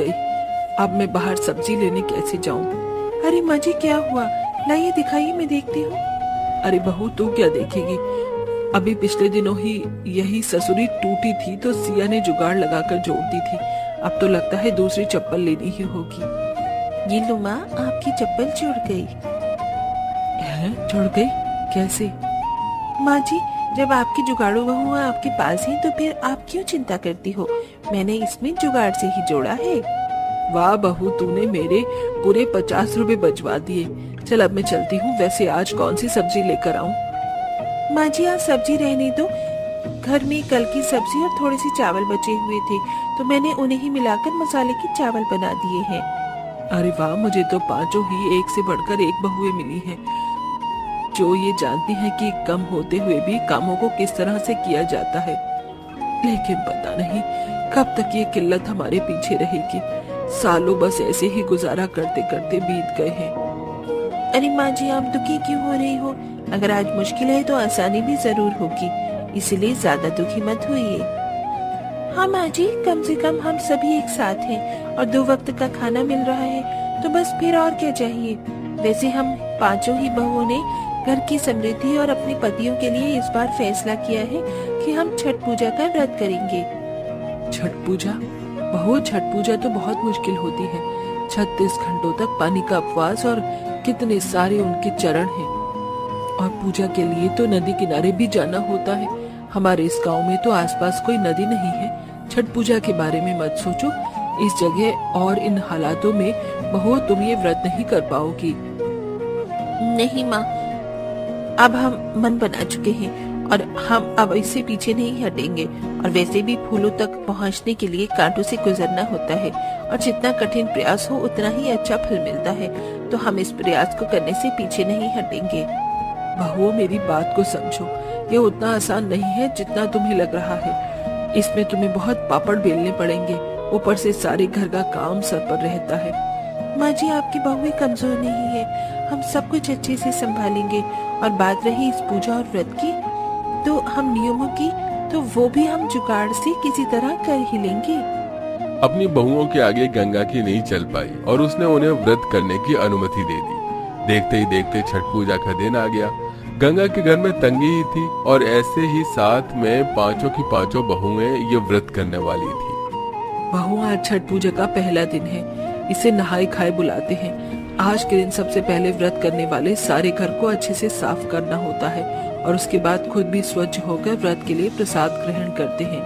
गई। अब मैं बाहर सब्जी लेने कैसे जाऊं? अरे माँ जी क्या हुआ? लाइए दिखाइए, मैं देखती हूँ। अरे बहू तू क्या देखेगी? अभी पिछले दिनों ही यही ससुरी टूटी थी तो सिया ने जुगाड़ लगाकर जोड़ दी थी। अब तो लगता है दूसरी चप्पल लेनी ही होगी। ये लो माँ, आपकी चप्पल जुड़ गई। जुड़ गई? कैसे? माँ जी, जब आपकी जुगाड़ू बहू आपके पास है तो फिर आप क्यों चिंता करती हो? मैंने इसमें जुगाड़ से ही जोड़ा है। वाह बहू, तूने मेरे पूरे 50 रुपए बचवा दिए। चल अब मैं चलती हूँ। वैसे आज कौन सी सब्जी लेकर आऊँ? माँ जी आज सब्जी रहने दो। घर में कल की सब्जी और थोड़े से चावल बचे हुए थे तो मैंने उन्हें ही मिलाकर मसाले के चावल बना दिए हैं। अरे वाह, मुझे तो पांचों ही एक से बढ़कर एक बहुएं मिली हैं, जो ये जानती हैं कि कम होते हुए भी कामों को किस तरह से किया जाता है। लेकिन पता नहीं कब तक ये किल्लत हमारे पीछे रहेगी। सालों बस ऐसे ही गुजारा करते करते बीत गए हैं। अरे माँ जी आप दुखी क्यों हो रही हो? अगर आज मुश्किल है तो आसानी भी जरूर होगी, इसलिए ज्यादा दुखी मत होइए। हाँ माँ जी, कम से कम हम सभी एक साथ हैं और 2 वक्त का खाना मिल रहा है तो बस फिर और क्या चाहिए। वैसे हम पांचों ही बहुओं ने घर की समृद्धि और अपने पतियों के लिए इस बार फैसला किया है कि हम छठ पूजा का व्रत करेंगे। छठ पूजा? बहू, छठ पूजा तो बहुत मुश्किल होती है। 36 घंटों तक पानी का उपवास और कितने सारे उनके चरण हैं। और पूजा के लिए तो नदी किनारे भी जाना होता है। हमारे इस गांव में तो आसपास कोई नदी नहीं है। छठ पूजा के बारे में मत सोचो। इस जगह और इन हालातों में बहू तुम ये व्रत नहीं कर पाओगी। नहीं माँ, अब हम मन बना चुके हैं और हम अब इससे पीछे नहीं हटेंगे। और वैसे भी फूलों तक पहुँचने के लिए कांटों से गुजरना होता है और जितना कठिन प्रयास हो उतना ही अच्छा फल मिलता है, तो हम इस प्रयास को करने से पीछे नहीं हटेंगे। बहू मेरी बात को समझो, ये उतना आसान नहीं है जितना तुम्हें लग रहा है। इसमें तुम्हें बहुत पापड़ बेलने पड़ेंगे, ऊपर से सारे घर का काम सर पर रहता है। माँ जी आपकी बहू कमजोर नहीं है, हम सब कुछ अच्छे से संभालेंगे। और बात रही इस पूजा और व्रत की, तो हम नियमों की तो वो भी हम जुगाड़ से किसी तरह कर ही लेंगे। अपनी बहुओं के आगे गंगा की नहीं चल पाई और उसने उन्हें व्रत करने की अनुमति दे दी। देखते ही देखते छठ पूजा का दिन आ गया। गंगा के घर में तंगी ही थी और ऐसे ही साथ में पांचों की पांचों बहुएं ये व्रत करने वाली थी। बहू आज छठ पूजा का पहला दिन है, इसे नहाए खाए बुलाते हैं। आज के दिन सबसे पहले व्रत करने वाले सारे घर को अच्छे से साफ करना होता है और उसके बाद खुद भी स्वच्छ होकर व्रत के लिए प्रसाद ग्रहण करते हैं।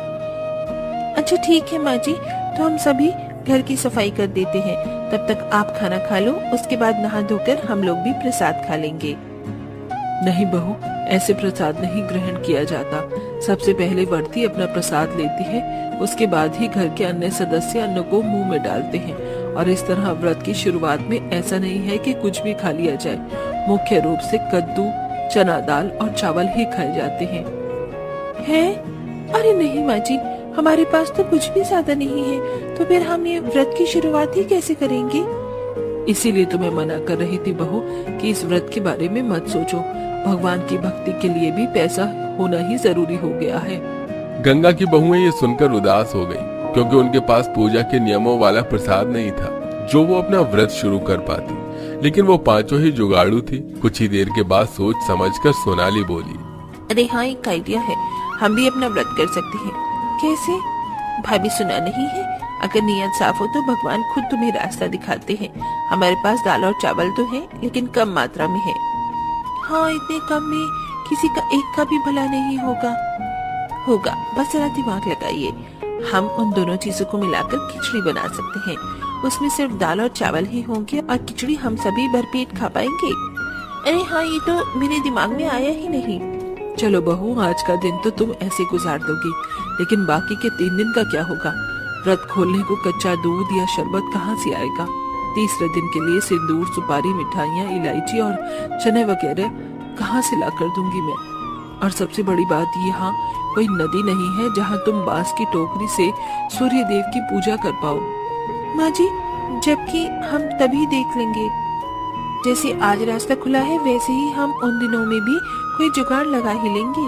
अच्छा ठीक है माँ जी, तो हम सभी घर की सफाई कर देते हैं। तब तक आप खाना खा लो, उसके बाद नहा धोकर हम लोग भी प्रसाद खा लेंगे। नहीं बहू, ऐसे प्रसाद नहीं ग्रहण किया जाता। सबसे पहले व्रती अपना प्रसाद लेती है, उसके बाद ही घर के अन्य सदस्य अन्न को मुंह में डालते हैं। और इस तरह व्रत की शुरुआत में ऐसा नहीं है कि कुछ भी खा लिया जाए। मुख्य रूप से कद्दू, चना दाल और चावल ही खाए जाते हैं। अरे नहीं माँ जी, हमारे पास तो कुछ भी ज्यादा नहीं है, तो फिर हम ये व्रत की शुरुआत ही कैसे करेंगे? इसीलिए तो मैं मना कर रही थी बहू कि इस व्रत के बारे में मत सोचो। भगवान की भक्ति के लिए भी पैसा होना ही जरूरी हो गया है। गंगा की बहुएं ये सुनकर उदास हो गई, क्योंकि उनके पास पूजा के नियमों वाला प्रसाद नहीं था जो वो अपना व्रत शुरू कर पाती। लेकिन वो पांचों ही जुगाड़ू थी। कुछ ही देर के बाद सोच समझकर सोनाली बोली, अरे हाँ, एक आइडिया है, हम भी अपना व्रत कर सकते हैं। कैसे? भाभी सुना नहीं है, अगर नियत साफ हो तो भगवान खुद तुम्हें रास्ता दिखाते हैं। हमारे पास दाल और चावल तो है, लेकिन कम मात्रा में है। हाँ, इतने कम में किसी का एक का भी भला नहीं होगा, बस जरा दिमाग लगाइए। हम उन दोनों चीजों को मिलाकर खिचड़ी बना सकते हैं। उसमें सिर्फ दाल और चावल ही होंगे और खिचड़ी हम सभी भरपेट खा पाएंगे। अरे हाँ, ये तो मेरे दिमाग में आया ही नहीं। चलो बहू, आज का दिन तो तुम ऐसे गुजार दोगी, लेकिन बाकी के 3 दिन का क्या होगा? व्रत खोलने को कच्चा दूध या शरबत कहाँ से आएगा? तीसरे दिन के लिए सिंदूर, सुपारी, मिठाइयाँ, इलायची और चने वगैरह कहाँ से ला कर दूंगी मैं? और सबसे बड़ी बात, यहाँ कोई नदी नहीं है जहाँ तुम बांस की टोकरी से सूर्य देव की पूजा कर पाओ। माँ जी, जबकि हम तभी देख लेंगे। जैसे आज रास्ता खुला है वैसे ही हम उन दिनों में भी कोई जुगाड़ लगा ही लेंगे।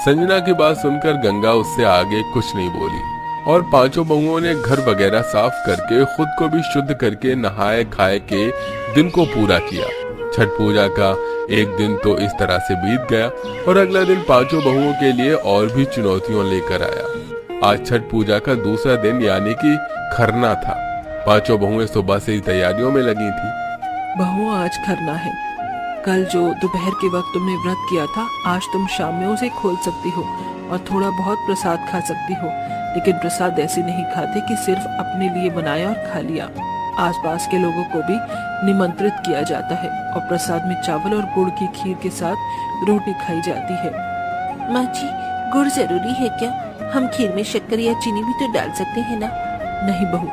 संजना की बात सुनकर गंगा उससे आगे कुछ नहीं बोली। और पांचों बहुओं ने घर वगैरह साफ करके खुद को भी शुद्ध करके नहाए खाए के दिन को पूरा किया। छठ पूजा का एक दिन तो इस तरह से बीत गया और अगला दिन पांचों बहुओं के लिए और भी चुनौतियों लेकर आया। आज छठ पूजा का दूसरा दिन यानी कि खरना था। पांचों बहुएं सुबह से ही तैयारियों में लगी थी। बहुओं, आज खरना है। कल जो दोपहर के वक्त तुमने व्रत किया था, आज तुम शाम में उसे खोल सकती हो और थोड़ा बहुत प्रसाद खा सकती हो, लेकिन प्रसाद ऐसे नहीं खाते कि सिर्फ अपने लिए बनाया और खा लिया। आसपास के लोगों को भी निमंत्रित किया जाता है और प्रसाद में चावल और गुड़ की खीर के साथ रोटी खाई जाती है। माँ जी, गुड़ जरूरी है क्या? हम खीर में शक्कर या चीनी भी तो डाल सकते हैं ना? नहीं बहू,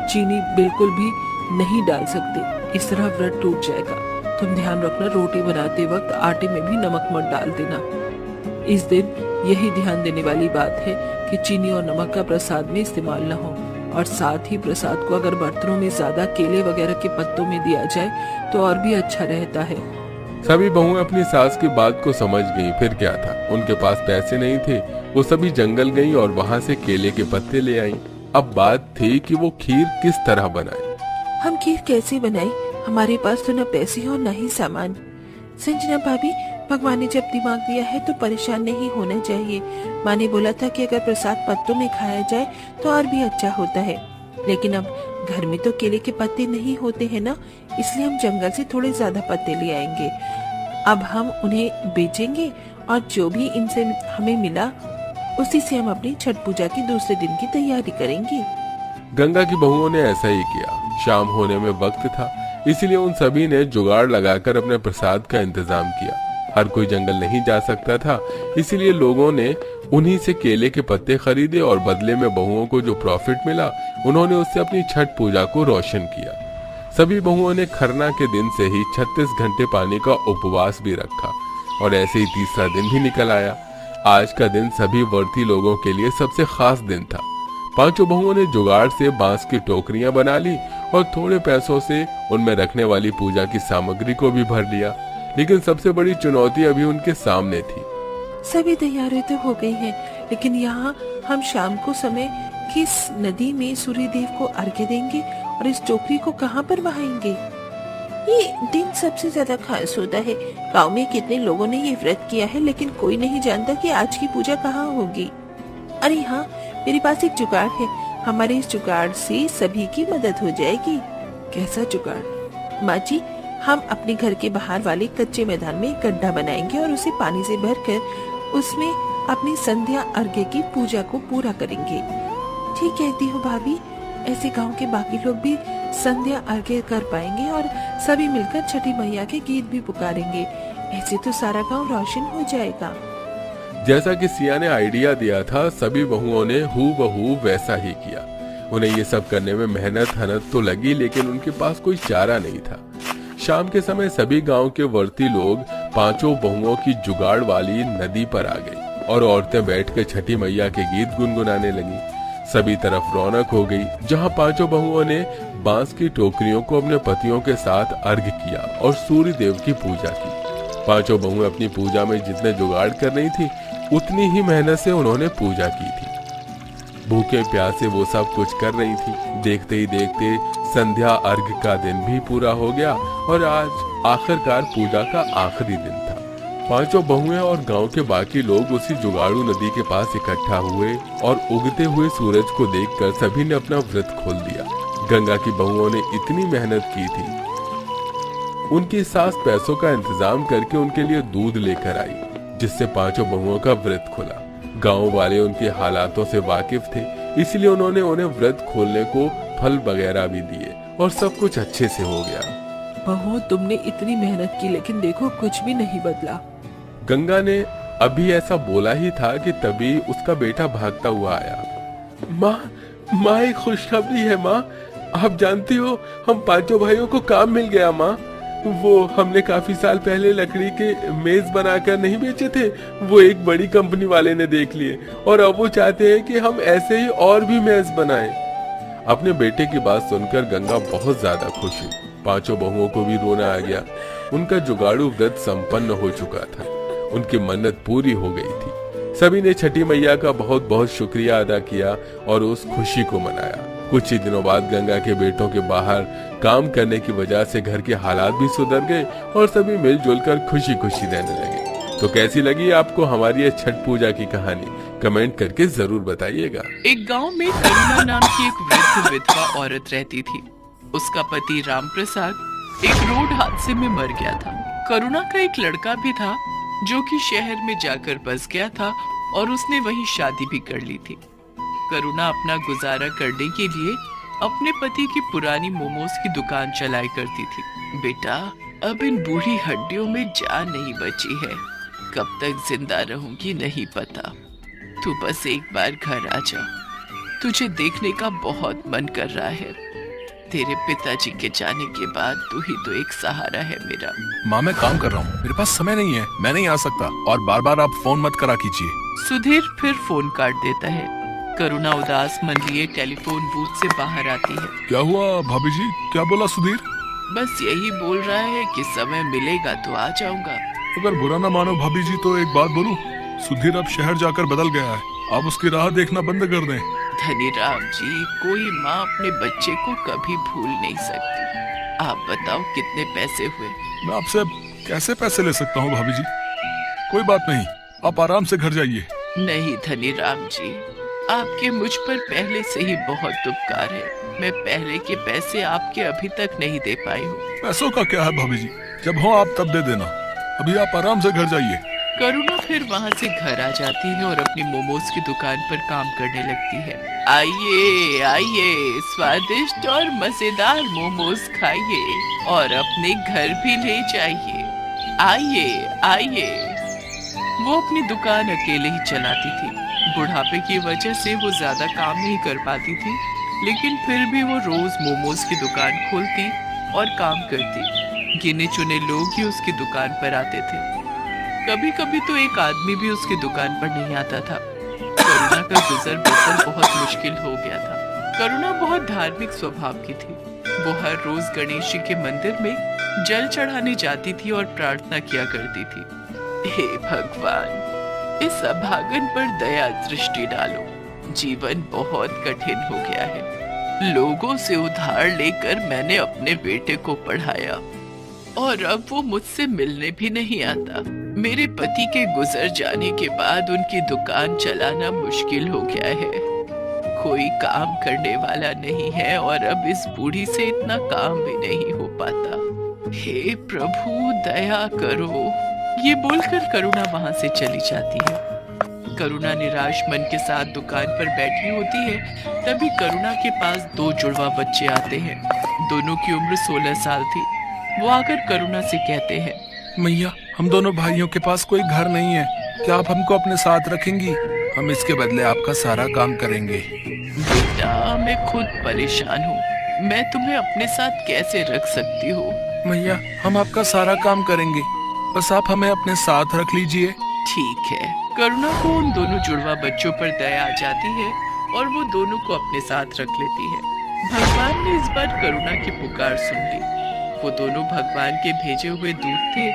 चीनी बिल्कुल भी नहीं डाल सकते, इस तरह व्रत टूट जाएगा। तुम ध्यान रखना, रोटी बनाते वक्त आटे में भी नमक मत डाल देना। इस दिन यही ध्यान देने वाली बात है कि चीनी और नमक का प्रसाद में इस्तेमाल न हो, और साथ ही प्रसाद को अगर बर्तनों में ज्यादा केले वगैरह के पत्तों में दिया जाए तो और भी अच्छा रहता है। सभी बहुएं अपनी सास की बात को समझ गईं। फिर क्या था, उनके पास पैसे नहीं थे। वो सभी जंगल गईं और वहाँ से केले के पत्ते ले आईं। अब बात थी कि वो खीर किस तरह बनाए। हम खीर कैसे बनाए? हमारे पास तो न पैसे और न ही सामान। संजना भाभी, भगवान ने जब दिमाग दिया है तो परेशान नहीं होना चाहिए। माँ ने बोला था कि अगर प्रसाद पत्तों में खाया जाए तो और भी अच्छा होता है, लेकिन अब घर में तो केले के पत्ते नहीं होते हैं ना, इसलिए हम जंगल से थोड़े ज्यादा पत्ते ले आएंगे। अब हम उन्हें बेचेंगे और जो भी इनसे हमें मिला उसी से हम अपनी छठ पूजा के दूसरे दिन की तैयारी करेंगे। गंगा की बहुओं ने ऐसा ही किया। शाम होने में वक्त था, इसलिए उन सभी ने जुगाड़ लगाकर अपने प्रसाद का इंतजाम किया। हर कोई जंगल नहीं जा सकता था, इसलिए लोगों ने उन्हीं से केले के पत्ते खरीदे और बदले में बहुओं को जो प्रॉफिट मिला उन्होंने उससे अपनी छठ पूजा को रोशन किया। सभी बहुओं ने खरना के दिन से ही 36 घंटे पानी का उपवास भी रखा और ऐसे ही तीसरा दिन भी निकल आया। आज का दिन सभी व्रती लोगों के लिए सबसे खास दिन था। पांचों बहुओं ने जुगाड़ से बांस की टोकरियां बना ली और थोड़े पैसों से उनमें रखने वाली पूजा की सामग्री को भी भर लिया, लेकिन सबसे बड़ी चुनौती अभी उनके सामने थी। सभी तैयारी तो हो गई है, लेकिन यहाँ हम शाम को समय किस नदी में सूर्य देव को अर्घ्य देंगे और इस टोकरी को कहाँ पर बहाएंगे? ये दिन सबसे ज्यादा खास होता है। गांव में कितने लोगों ने ये व्रत किया है, लेकिन कोई नहीं जानता कि आज की पूजा कहाँ होगी। अरे हाँ, मेरे पास एक जुगाड़ है। हमारे इस जुगाड़ से सभी की मदद हो जाएगी। कैसा जुगाड़? माँ जी, हम अपने घर के बाहर वाले कच्चे मैदान में एक गड्ढा बनाएंगे और उसे पानी से भरकर उसमें अपनी संध्या अर्घ्य की पूजा को पूरा करेंगे। ठीक कहती हो भाभी, ऐसे गांव के बाकी लोग भी संध्या अर्घ्य कर पाएंगे और सभी मिलकर छठी मैया के गीत भी पुकारेंगे। ऐसे तो सारा गांव रोशन हो जाएगा। जैसा कि सिया ने आइडिया दिया था, सभी बहुओं ने हूबहू वैसा ही किया। उन्हें ये सब करने में मेहनत हनत तो लगी, लेकिन उनके पास कोई चारा नहीं था। शाम के समय सभी गांव के वर्ती लोग पांचों बहुओं की जुगाड़ वाली नदी पर आ गई और औरतें बैठकर छठी मैया के गीत गुनगुनाने लगी। सभी तरफ रौनक हो गई। जहां पांचों बहुओं ने बांस की टोकरियों को अपने पतियों के साथ अर्घ्य किया और सूर्य देव की पूजा की। पांचों बहुएं अपनी पूजा में जितने जुगाड़ कर रही थी, उतनी ही मेहनत से उन्होंने पूजा की थी। भूखे प्यासे वो सब कुछ कर रही थी। देखते ही देखते संध्या अर्घ्य का दिन भी पूरा हो गया और आज आखिरकार पूजा का आखिरी दिन था। पांचों बहुएं और गांव के बाकी लोग उसी जुगाड़ू नदी के पास इकट्ठा हुए और उगते हुए सूरज को देखकर सभी ने अपना व्रत खोल दिया। गंगा की बहुओं ने इतनी मेहनत की थी, उनकी सास पैसों का इंतजाम करके उनके लिए दूध लेकर आई, जिससे पांचों बहुओं का व्रत खुला। गांव वाले उनके हालातों से वाकिफ थे, इसलिए उन्होंने उन्हें व्रत खोलने को फल वगैरह भी दिए और सब कुछ अच्छे से हो गया। बहुओं, तुमने इतनी मेहनत की, लेकिन देखो कुछ भी नहीं बदला। गंगा ने अभी ऐसा बोला ही था कि तभी उसका बेटा भागता हुआ आया। माँ, एक खुशखबरी है माँ। आप जानती हो, हम पांचों भाइयों को काम मिल गया माँ। वो हमने काफी साल पहले लकड़ी के मेज बनाकर नहीं बेचे थे, वो एक बड़ी कंपनी वाले ने देख लिए और अब वो चाहते हैं कि हम ऐसे ही और भी मेज बनाएं। अपने बेटे की बात सुनकर गंगा बहुत ज्यादा खुश हुई। पांचों बहुओं को भी रोना आ गया। उनका जुगाड़ू व्रत संपन्न हो चुका था। उनकी मन्नत पूरी हो गई थी। सभी ने छठी मैया का बहुत बहुत शुक्रिया अदा किया और उस खुशी को मनाया। कुछ ही दिनों बाद गंगा के बेटों के बाहर काम करने की वजह से घर के हालात भी सुधर गए और सभी मिलजुल कर खुशी खुशी रहने लगे। तो कैसी लगी आपको हमारी ये छठ पूजा की कहानी? कमेंट करके जरूर बताइएगा। एक गांव में करुणा नाम की एक वृद्ध विधवा औरत रहती थी। उसका पति राम प्रसाद एक रोड हादसे में मर गया था। करुणा का एक लड़का भी था जो कि शहर में जाकर बस गया था और उसने वहीं शादी भी कर ली थी। करुणा अपना गुजारा करने के लिए अपने पति की पुरानी मोमोज की दुकान चलाया करती थी। बेटा, अब इन बूढ़ी हड्डियों में जान नहीं बची है, कब तक जिंदा रहूंगी नहीं पता। तू बस एक बार घर आ जा, तुझे देखने का बहुत मन कर रहा है। तेरे पिताजी के जाने के बाद तू ही तो एक सहारा है मेरा। माँ, मैं काम कर रहा हूँ, मेरे पास समय नहीं है, मैं नहीं आ सकता। और बार बार आप फोन मत करा कीजिए। सुधीर फिर फोन काट देता है। करुणा उदास मन लिए टेलीफोन बूथ से बाहर आती है। क्या हुआ भाभी जी, क्या बोला सुधीर? बस यही बोल रहा है कि समय मिलेगा तो आ जाऊंगा। अगर बुरा ना मानो भाभी जी तो एक बात बोलूं, सुधीर अब शहर जाकर बदल गया है, आप उसकी राह देखना बंद कर दें। धनीराम जी, कोई माँ अपने बच्चे को कभी भूल नहीं सकती। आप बताओ कितने पैसे हुए? मैं आपसे कैसे पैसे ले सकता हूँ भाभी जी? कोई बात नहीं, आप आराम से घर जाइए। नहीं धनीराम जी, आपके मुझ पर पहले से ही बहुत उपकार है। मैं पहले के पैसे आपके अभी तक नहीं दे पाई हूँ। पैसों का क्या है भाभी जी, जब हो आप तब दे देना। अभी आप आराम से घर जाइए। करुणा फिर वहाँ से घर आ जाती है और अपनी मोमोज की दुकान पर काम करने लगती है। आइए आइए, स्वादिष्ट और मजेदार मोमोज खाइए और अपने घर भी ले जाइए। आइए आइए। वो अपनी दुकान अकेले ही चलाती थी। बुढ़ापे की वजह से वो ज्यादा काम नहीं कर पाती थी, लेकिन फिर भी वो रोज मोमोज की दुकान खोलती और काम करती। गिने चुने लोग ही उसकी दुकान पर आते थे। कभी कभी तो एक आदमी भी उसकी दुकान पर नहीं आता था। करुणा का गुजर बसर बहुत मुश्किल हो गया था। करुणा बहुत धार्मिक स्वभाव की थी। वो हर रोज गणेश जी के मंदिर में जल चढ़ाने जाती थी और प्रार्थना किया करती थी। हे भगवान, इस अभागन पर दया दृष्टि डालो। जीवन बहुत कठिन हो गया है। लोगों से उधार लेकर मैंने अपने बेटे को पढ़ाया और अब वो मुझसे मिलने भी नहीं आता। मेरे पति के गुजर जाने के बाद उनकी दुकान चलाना मुश्किल हो गया है। कोई काम करने वाला नहीं है और अब इस बूढ़ी से इतना काम भी नहीं हो पाता। हे प्रभु, दया करो। ये बोलकर करुणा वहां से चली जाती है। करुणा निराश मन के साथ दुकान पर बैठी होती है। तभी करुणा के पास दो जुड़वा बच्चे आते हैं। दोनों की उम्र 16 साल थी। वो आकर करुणा से कहते हैं, मैया, हम दोनों भाइयों के पास कोई घर नहीं है, क्या आप हमको अपने साथ रखेंगी? हम इसके बदले आपका सारा काम करेंगे। बेटा, मैं खुद परेशान हूँ, मैं तुम्हें अपने साथ कैसे रख सकती हूँ? मैया, हम आपका सारा काम करेंगे, बस आप हमें अपने साथ रख लीजिए। ठीक है। करुणा को उन दोनों जुड़वा बच्चों पर दया आ जाती है और वो दोनों को अपने साथ रख लेती है। भगवान ने इस बार करुणा की पुकार सुन ली। वो दोनों भगवान के भेजे हुए दूत थे,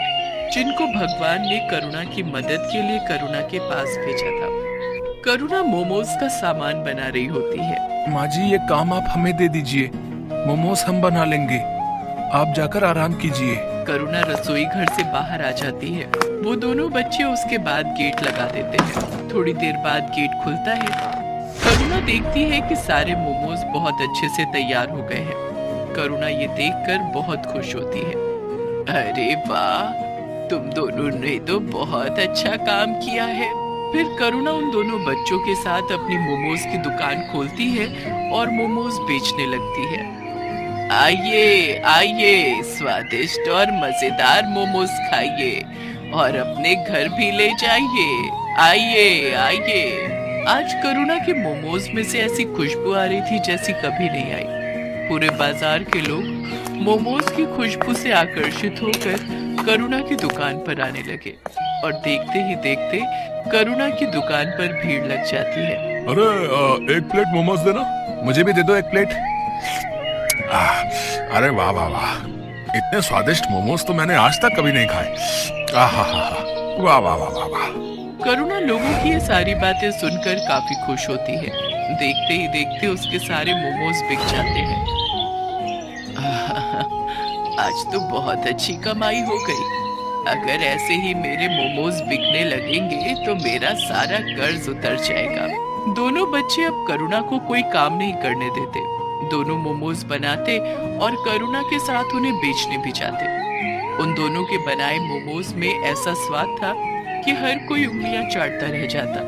जिनको भगवान ने करुणा की मदद के लिए करुणा के पास भेजा था। करुणा मोमोज का सामान बना रही होती है। माँ जी, ये काम आप हमें दे दीजिए, मोमोज हम बना लेंगे, आप जाकर आराम कीजिए। करुणा रसोई घर से बाहर आ जाती है। वो दोनों बच्चे उसके बाद गेट लगा देते हैं। थोड़ी देर बाद गेट खुलता है। करुणा देखती है कि सारे मोमोज बहुत अच्छे से तैयार हो गए हैं। करुणा ये देखकर बहुत खुश होती है। अरे वाह, तुम दोनों ने तो बहुत अच्छा काम किया है। फिर करुणा उन दोनों बच्चों के साथ अपनी मोमोज की दुकान खोलती है और मोमोज बेचने लगती है। आइए आइए, स्वादिष्ट और मजेदार मोमोज खाइए और अपने घर भी ले जाइए। आइए आइए। आज करुणा के मोमोज में से ऐसी खुशबू आ रही थी जैसी कभी नहीं आई। पूरे बाजार के लोग मोमोज की खुशबू से आकर्षित होकर करुणा की दुकान पर आने लगे और देखते ही देखते करुणा की दुकान पर भीड़ लग जाती है। अरे एक प्लेट मोमोज देना। मुझे भी दे दो एक प्लेट। अरे वाह वाह वाह, इतने स्वादिष्ट मोमोज तो मैंने आज तक कभी नहीं खाए। वाह वाह वाह वाह वाह। करुणा लोगों की ये सारी बातें सुनकर काफी खुश होती है। देखते ही देखते उसके सारे मोमोज बिक जाते हैं। आज तो बहुत अच्छी कमाई हो गई। अगर ऐसे ही मेरे मोमोज बिकने लगेंगे तो मेरा सारा कर्ज उतर जाएगा। दोनों बच्चे अब करुणा को कोई काम नहीं करने देते। दोनों मोमोज बनाते और करुणा के साथ उन्हें बेचने भी जाते। उन दोनों के बनाए मोमोज में ऐसा स्वाद था कि हर कोई उंगलियां चाटता रह जाता।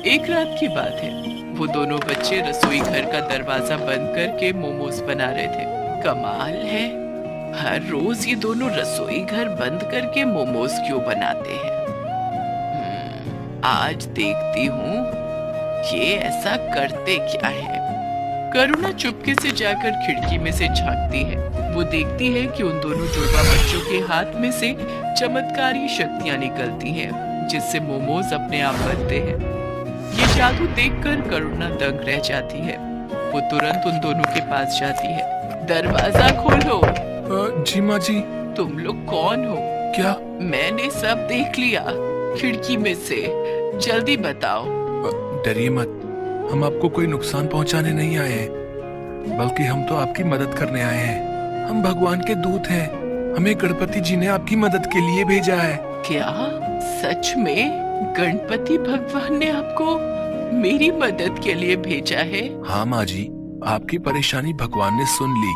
एक रात की बात है, वो दोनों बच्चे रसोई घर का दरवाजा बंद करके मोमोज बना रहे थे। कमाल है, हर रोज ये दोनों रसोई घर बंद करके मोमोज क्यों बनाते हैं? आज देखती हूँ ये ऐसा करते क्या है। करुणा चुपके से जाकर खिड़की में से झांकती है। वो देखती है कि उन दोनों जुड़वा बच्चों के हाथ में से चमत्कारी शक्तियां निकलती हैं, जिससे मोमोज अपने आप बनते हैं। ये जादू देखकर करुणा दंग रह जाती है। वो तुरंत उन दोनों के पास जाती है। दरवाजा खोलो। जी माँ जी। तुम लोग कौन हो? क्या? मैंने सब देख लिया खिड़की में से, जल्दी बताओ। डरिए मत, हम आपको कोई नुकसान पहुंचाने नहीं आए हैं, बल्कि हम तो आपकी मदद करने आए हैं। हम भगवान के दूत हैं। हमें गणपति जी ने आपकी मदद के लिए भेजा है। क्या सच में गणपति भगवान ने आपको मेरी मदद के लिए भेजा है? हाँ माँ जी, आपकी परेशानी भगवान ने सुन ली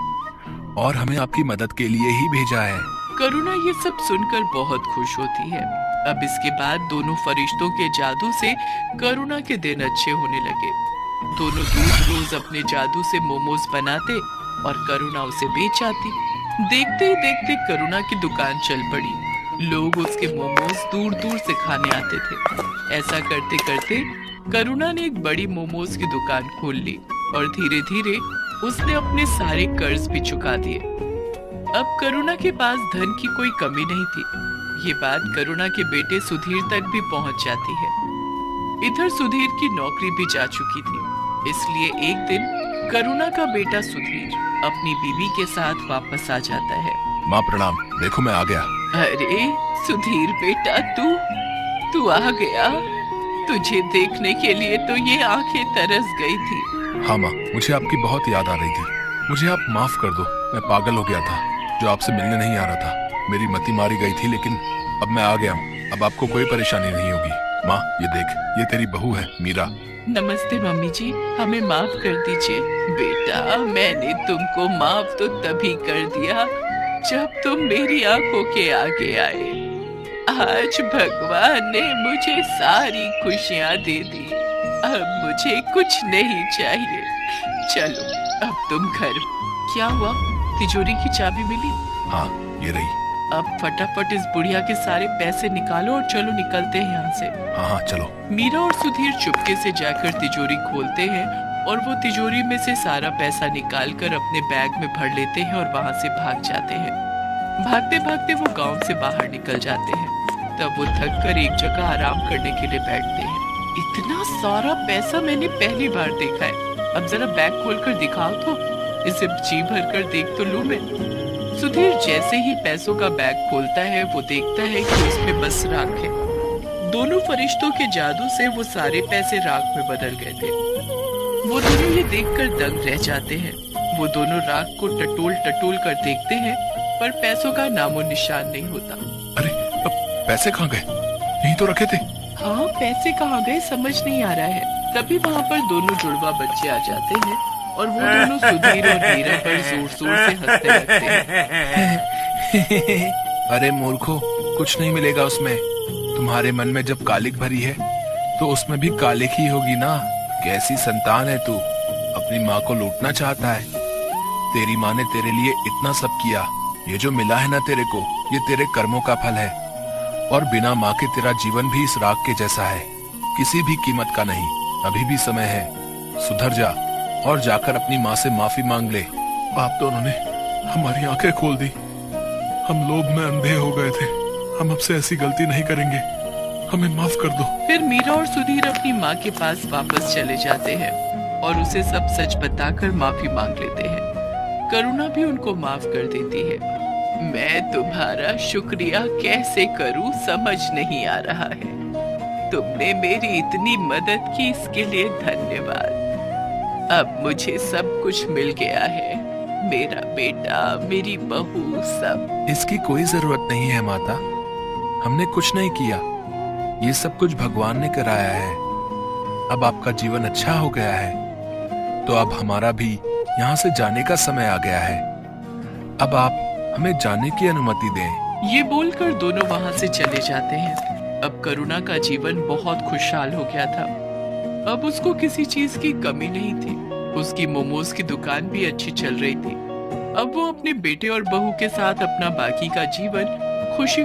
और हमें आपकी मदद के लिए ही भेजा है। करुणा ये सब सुनकर बहुत खुश होती है। अब इसके बाद दोनों फरिश्तों के जादू से करुणा के दिन अच्छे होने लगे। दोनों रोज अपने जादू से मोमोज बनाते और करुणा उसे बेच आती। देखते ही देखते करुणा की दुकान चल पड़ी। लोग उसके मोमोज दूर दूर से खाने आते थे। ऐसा करते करते करुणा ने एक बड़ी मोमोज की दुकान खोल ली और धीरे धीरे उसने अपने सारे कर्ज भी चुका दिए। अब करुणा के पास धन की कोई कमी नहीं थी। ये बात करुणा के बेटे सुधीर तक भी पहुंच जाती है। इधर सुधीर की नौकरी भी जा चुकी थी, इसलिए एक दिन करुणा का बेटा सुधीर अपनी बीवी के साथ वापस आ जाता है। माँ प्रणाम, देखो मैं आ गया। अरे सुधीर बेटा, तू आ गया। तुझे देखने के लिए तो ये आंखें तरस गई थी। हाँ माँ, मुझे आपकी बहुत याद आ रही थी। मुझे आप माफ कर दो, मैं पागल हो गया था जो आपसे मिलने नहीं आ रहा था। मेरी मति मारी गई थी, लेकिन अब मैं आ गया हूँ। अब आपको कोई परेशानी नहीं होगी। माँ ये देख, ये तेरी बहू है मीरा। नमस्ते मम्मी जी, हमें माफ कर दीजिए। बेटा, मैंने तुमको माफ तो तभी कर दिया जब तुम मेरी आंखों के आगे आए। आज भगवान ने मुझे सारी खुशियाँ दे दी। अब मुझे कुछ नहीं चाहिए। चलो अब तुम घर। क्या हुआ, तिजोरी की चाबी मिली? हाँ ये रही। अब फटाफट इस बुढ़िया के सारे पैसे निकालो और चलो निकलते हैं यहाँ से। हाँ चलो। मीरा और सुधीर चुपके से जाकर तिजोरी खोलते हैं और वो तिजोरी में से सारा पैसा निकालकर अपने बैग में भर लेते हैं और वहाँ से भाग जाते हैं। भागते भागते वो गांव से बाहर निकल जाते हैं। तब वो थक कर एक जगह आराम करने के लिए बैठते हैं। इतना सारा पैसा मैंने पहली बार देखा है। अब जरा बैग खोलकर दिखाओ तो, इसे जी भर कर देख तो लूं मैं। सुधीर जैसे ही पैसों का बैग खोलता है वो देखता है कि उसमें बस राख है। दोनों फरिश्तों के जादू से वो सारे पैसे राख में बदल गए थे। वो दोनों ये देखकर दंग रह जाते हैं। वो दोनों राख को टटोल टटोल कर देखते हैं, पर पैसों का नामो निशान नहीं होता। अरे अब पैसे कहाँ गए? यहीं तो रखे थे। हाँ, पैसे कहाँ गए समझ नहीं आ रहा है। तभी वहाँ पर दोनों जुड़वा बच्चे आ जाते हैं और वो दोनों सुधीर और मीरा पर जोर जोर से हंसने लगते हैं। अरे मूर्खो, कुछ नहीं मिलेगा उसमें। तुम्हारे मन में जब कालिक भरी है तो उसमें भी कालिक ही होगी ना। कैसी संतान है तू, अपनी माँ को लूटना चाहता है। तेरी माँ ने तेरे लिए इतना सब किया। ये जो मिला है ना तेरे को, ये तेरे कर्मों का फल है। और बिना माँ के तेरा जीवन भी इस राख के जैसा है, किसी भी कीमत का नहीं। अभी भी समय है, सुधर जा और जाकर अपनी माँ से माफी मांग ले। आप दोनों ने हमारी आंखें खोल दी। हम लोभ में अंधे हो गए थे। हम अब से ऐसी गलती नहीं करेंगे, हमें माफ कर दो। फिर मीरा और सुधीर अपनी माँ के पास वापस चले जाते हैं और उसे सब सच बताकर माफी मांग लेते हैं। करुणा भी उनको माफ कर देती है। मैं तुम्हारा शुक्रिया कैसे करूं समझ नहीं आ रहा है। तुमने मेरी इतनी मदद की, इसके लिए धन्यवाद। अब मुझे सब कुछ मिल गया है, मेरा बेटा, मेरी बहू, सब। इसकी कोई जरूरत नहीं है माता, हमने कुछ नहीं किया, ये सब कुछ भगवान ने कराया है। अब आपका जीवन अच्छा हो गया है, तो अब हमारा भी यहाँ से जाने का समय आ गया है। अब आप हमें जाने की अनुमति दें। ये बोलकर दोनों वहाँ से चले जाते हैं। अब करुणा का जीवन बहुत खुशहाल हो गया था। अब उसको किसी चीज की कमी नहीं थी। उसकी मोमोज की दुकान भी अच्छी चल रही थी। अब वो अपने बेटे और बहू के साथ अपना बाकी का जीवन खुशी